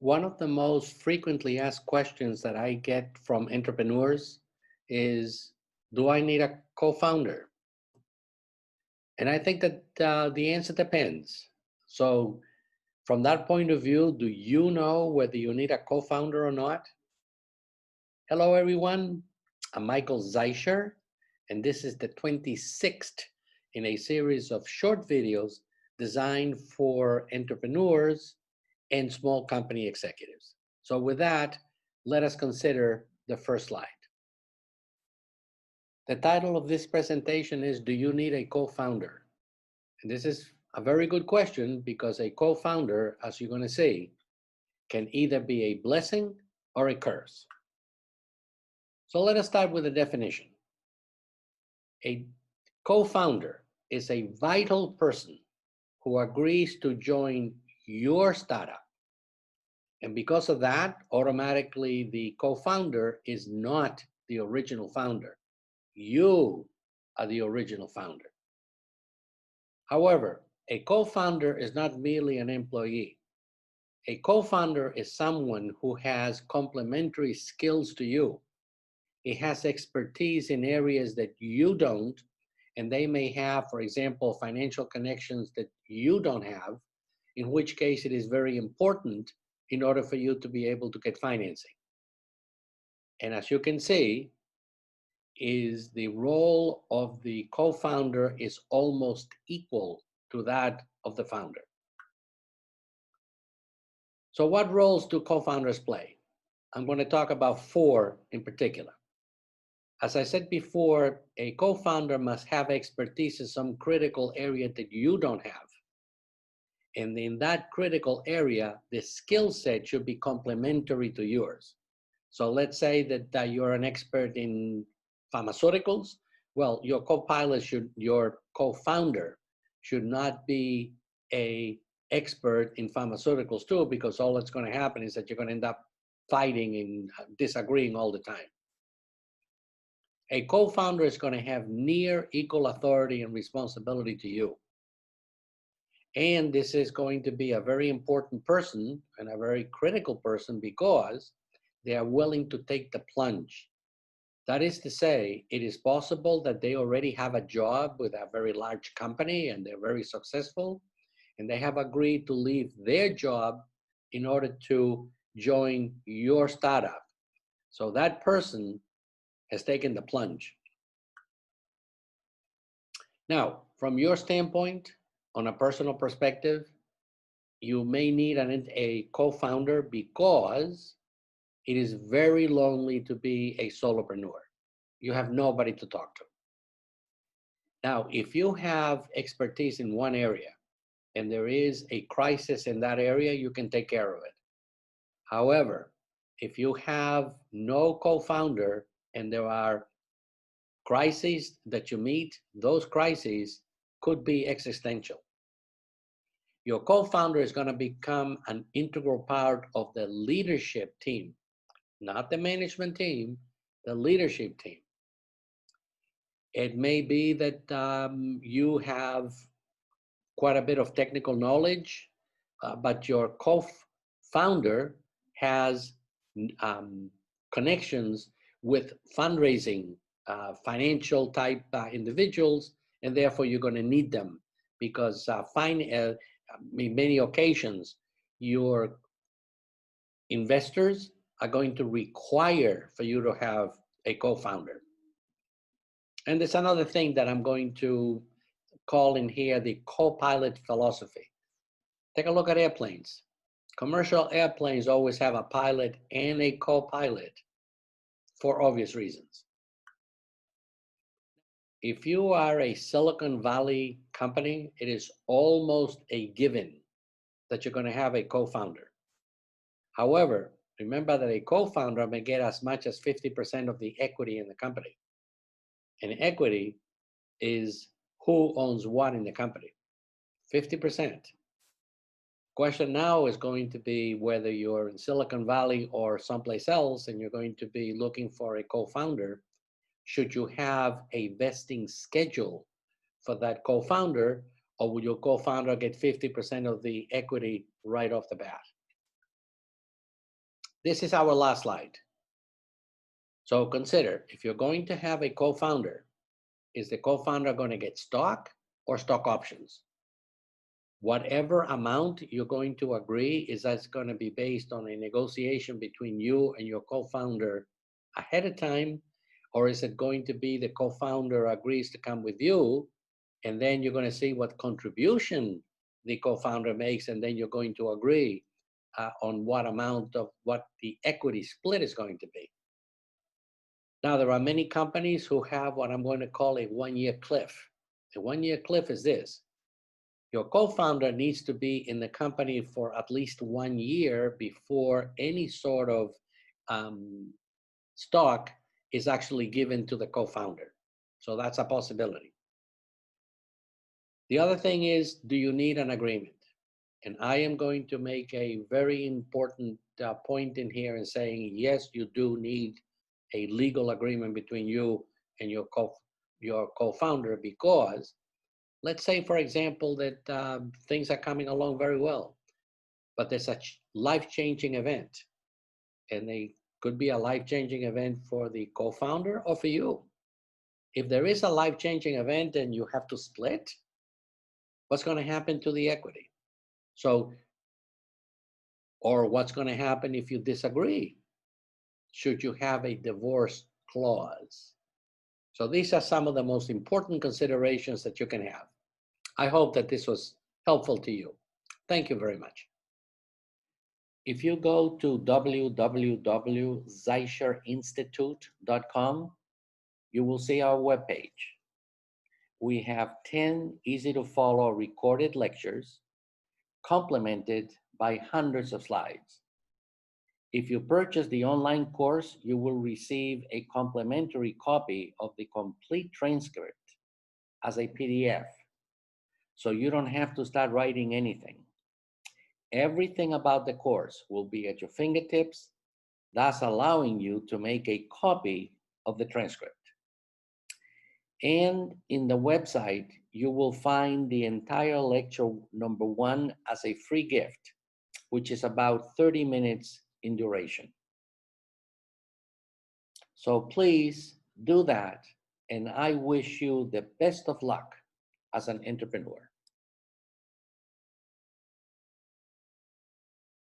One of the most frequently asked questions that I get from entrepreneurs is, do I need a co-founder? And I think that the answer depends. So from that point of view, do you know whether you need a co-founder or not? Hello, everyone. I'm Michael Zeischer, and this is the 26th in a series of short videos designed for entrepreneurs and small company executives. So with that, let us consider the first slide. The title of this presentation is, Do You Need a Co-Founder? And this is a very good question because a co-founder, as you're going to see, can either be a blessing or a curse. So let us start with the definition. A co-founder is a vital person who agrees to join your startup. And because of that, automatically the co-founder is not the original founder. You are the original founder. However, a co-founder is not merely an employee. A co-founder is someone who has complementary skills to you. He has expertise in areas that you don't, and they may have, for example, financial connections that you don't have, in which case it is very important in order for you to be able to get financing. And as you can see, is the role of the co-founder is almost equal to that of the founder. So what roles do co-founders play? I'm going to talk about four in particular. As I said before, a co-founder must have expertise in some critical area that you don't have. And in that critical area, the skill set should be complementary to yours. So let's say that you're an expert in pharmaceuticals. Well, your co-pilot your co-founder should not be a expert in pharmaceuticals too, because all that's going to happen is that you're going to end up fighting and disagreeing all the time. A co-founder is going to have near equal authority and responsibility to you. And this is going to be a very important person and a very critical person because they are willing to take the plunge. That is to say, it is possible that they already have a job with a very large company and they're very successful, and they have agreed to leave their job in order to join your startup. So that person has taken the plunge. Now, from your standpoint, on a personal perspective, you may need a co-founder because it is very lonely to be a solopreneur. You have nobody to talk to. Now, if you have expertise in one area and there is a crisis in that area, you can take care of it. However, if you have no co-founder and there are crises that you meet, those crises could be existential. Your co-founder is going to become an integral part of the leadership team, not the management team, the leadership team. It may be that you have quite a bit of technical knowledge, but your co-founder has connections with fundraising, financial type individuals, and therefore you're going to need them because in many occasions, your investors are going to require for you to have a co-founder. And there's another thing that I'm going to call in here the co-pilot philosophy. Take a look at airplanes. Commercial airplanes always have a pilot and a co-pilot for obvious reasons. If you are a Silicon Valley company, it is almost a given that you're going to have a co-founder. However, remember that a co-founder may get as much as 50% of the equity in the company. And equity is who owns what in the company. 50%. Question now is going to be whether you're in Silicon Valley or someplace else and you're going to be looking for a co-founder. Should you have a vesting schedule for that co-founder, or will your co-founder get 50% of the equity right off the bat? This is our last slide. So consider, if you're going to have a co-founder, is the co-founder going to get stock or stock options? Whatever amount you're going to agree is that's going to be based on a negotiation between you and your co-founder ahead of time, or is it going to be the co-founder agrees to come with you, and then you're going to see what contribution the co-founder makes, and then you're going to agree on what amount of what the equity split is going to be. Now, there are many companies who have what I'm going to call a one-year cliff. A one-year cliff is this. Your co-founder needs to be in the company for at least 1 year before any sort of stock is actually given to the co-founder. So that's a possibility. The other thing is, do you need an agreement? And I am going to make a very important point in here in saying, yes, you do need a legal agreement between you and your co-founder, because let's say, for example, that things are coming along very well, but there's a life-changing event, and they could be a life-changing event for the co-founder or for you. If there is a life-changing event and you have to split, what's going to happen to the equity? So, or what's going to happen if you disagree? Should you have a divorce clause? So these are some of the most important considerations that you can have. I hope that this was helpful to you. Thank you very much. If you go to www.zeicherinstitute.com, you will see our webpage. We have 10 easy to follow recorded lectures complemented by hundreds of slides. If you purchase the online course, you will receive a complimentary copy of the complete transcript as a PDF. So you don't have to start writing anything. Everything about the course will be at your fingertips, thus allowing you to make a copy of the transcript. And in the website, you will find the entire lecture number 1 as a free gift, which is about 30 minutes in duration. So please do that, and I wish you the best of luck as an entrepreneur.